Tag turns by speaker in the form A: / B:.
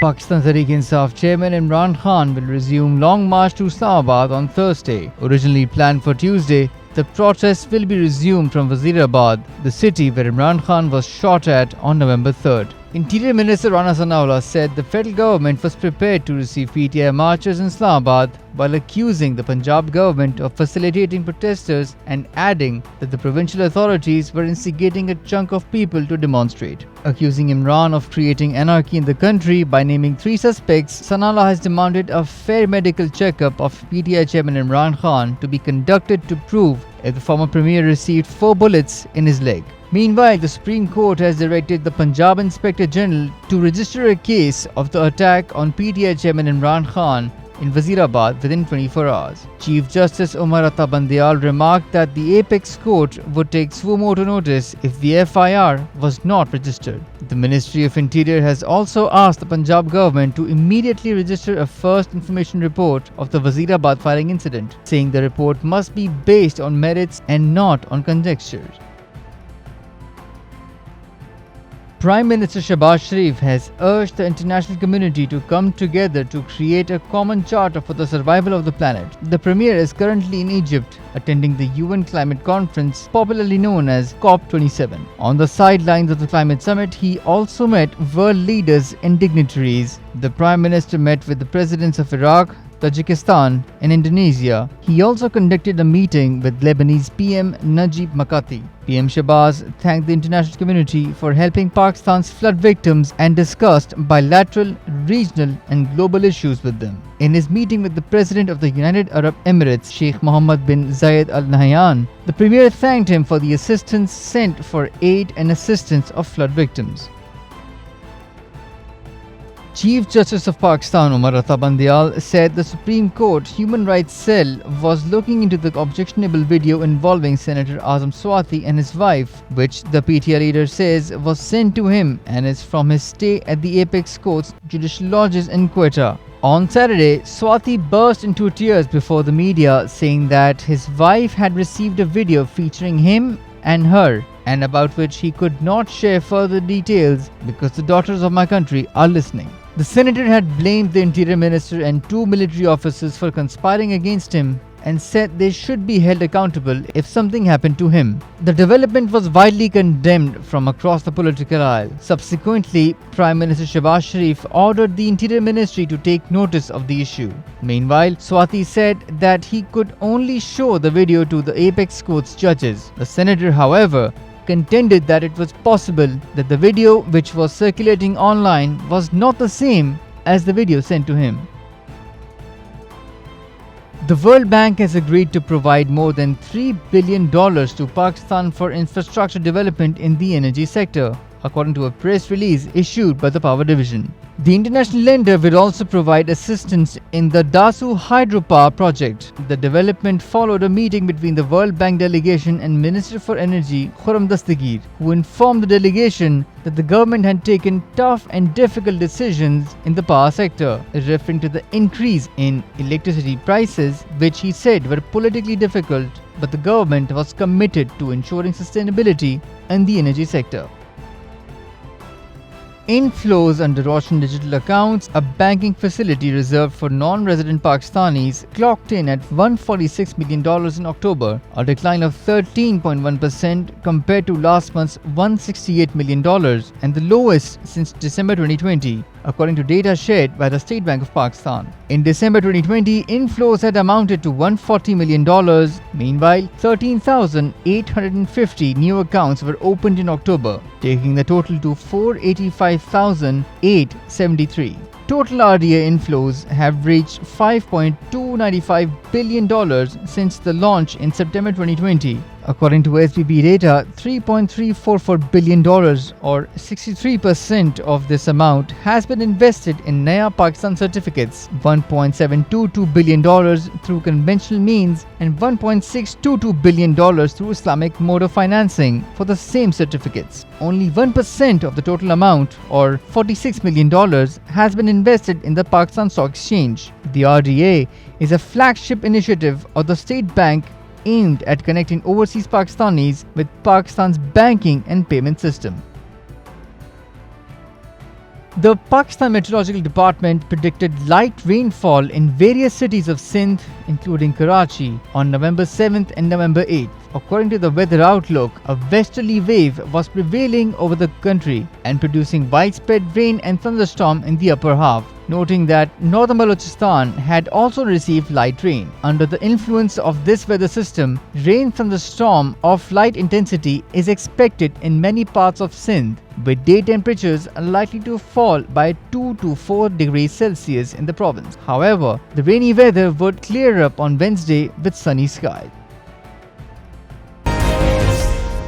A: Pakistan Tehreek-e-Insaf chairman Imran Khan will resume long march to Islamabad on Thursday. Originally planned for Tuesday, the protests will be resumed from Wazirabad, the city where Imran Khan was shot at on November 3rd. Interior Minister Rana Sanaullah said the federal government was prepared to receive PTI marchers in Islamabad while accusing the Punjab government of facilitating protesters and adding that the provincial authorities were instigating a chunk of people to demonstrate. Accusing Imran of creating anarchy in the country by naming 3 suspects, Sanaullah has demanded a fair medical checkup of PTI chairman Imran Khan to be conducted to prove if the former premier received 4 bullets in his leg. Meanwhile, the Supreme Court has directed the Punjab Inspector General to register a case of the attack on PTI chairman Imran Khan in Wazirabad within 24 hours. Chief Justice Umar Atta Bandial remarked that the Apex Court would take suo motu notice if the FIR was not registered. The Ministry of Interior has also asked the Punjab government to immediately register a first information report of the Wazirabad firing incident, saying the report must be based on merits and not on conjectures. Prime Minister Shehbaz Sharif has urged the international community to come together to create a common charter for the survival of the planet. The Premier is currently in Egypt, attending the UN Climate Conference, popularly known as COP27. On the sidelines of the climate summit, he also met world leaders and dignitaries. The Prime Minister met with the presidents of Iraq, Tajikistan and Indonesia. He also conducted a meeting with Lebanese PM Najib Mikati. PM Shehbaz thanked the international community for helping Pakistan's flood victims and discussed bilateral, regional and global issues with them. In his meeting with the President of the United Arab Emirates, Sheikh Mohammed bin Zayed Al Nahyan, the Premier thanked him for the assistance sent for aid and assistance of flood victims. Chief Justice of Pakistan Umar Atta Bandial said the Supreme Court Human Rights Cell was looking into the objectionable video involving Senator Azam Swati and his wife, which the PTI leader says was sent to him and is from his stay at the Apex Court's judicial lodges in Quetta. On Saturday, Swati burst into tears before the media, saying that his wife had received a video featuring him and her, and about which he could not share further details because the daughters of my country are listening. The senator had blamed the interior minister and 2 military officers for conspiring against him and said they should be held accountable if something happened to him. The development was widely condemned from across the political aisle. Subsequently, Prime Minister Shehbaz Sharif ordered the Interior Ministry to take notice of the issue. Meanwhile, Swati said that he could only show the video to the Apex Court's judges. The senator, however, contended that it was possible that the video which was circulating online was not the same as the video sent to him. The World Bank has agreed to provide more than $3 billion to Pakistan for infrastructure development in the energy sector, according to a press release issued by the Power Division. The international lender will also provide assistance in the Dasu hydropower project. The development followed a meeting between the World Bank delegation and Minister for Energy Khurram Dastagir, who informed the delegation that the government had taken tough and difficult decisions in the power sector, referring to the increase in electricity prices, which he said were politically difficult, but the government was committed to ensuring sustainability in the energy sector. Inflows under Roshan Digital Accounts, a banking facility reserved for non-resident Pakistanis, clocked in at $146 million in October, a decline of 13.1% compared to last month's $168 million and the lowest since December 2020, according to data shared by the State Bank of Pakistan. In December 2020, inflows had amounted to $140 million. Meanwhile, 13,850 new accounts were opened in October, taking the total to 485,873. Total RDA inflows have reached $5.295 billion since the launch in September 2020. According to SBB data, $3.344 billion or 63% of this amount has been invested in Naya Pakistan certificates, $1.722 billion through conventional means and $1.622 billion through Islamic mode of financing for the same certificates. Only 1% of the total amount, or $46 million, has been invested in the Pakistan Stock Exchange. The RDA is a flagship initiative of the State Bank aimed at connecting overseas Pakistanis with Pakistan's banking and payment system. The Pakistan Meteorological Department predicted light rainfall in various cities of Sindh, including Karachi, on November 7th and November 8th. According to the weather outlook, a westerly wave was prevailing over the country and producing widespread rain and thunderstorm in the upper half, noting that northern Balochistan had also received light rain. Under the influence of this weather system, rain thunderstorm of light intensity is expected in many parts of Sindh, with day temperatures likely to fall by 2 to 4 degrees Celsius in the province. However, the rainy weather would clear up on Wednesday with sunny skies.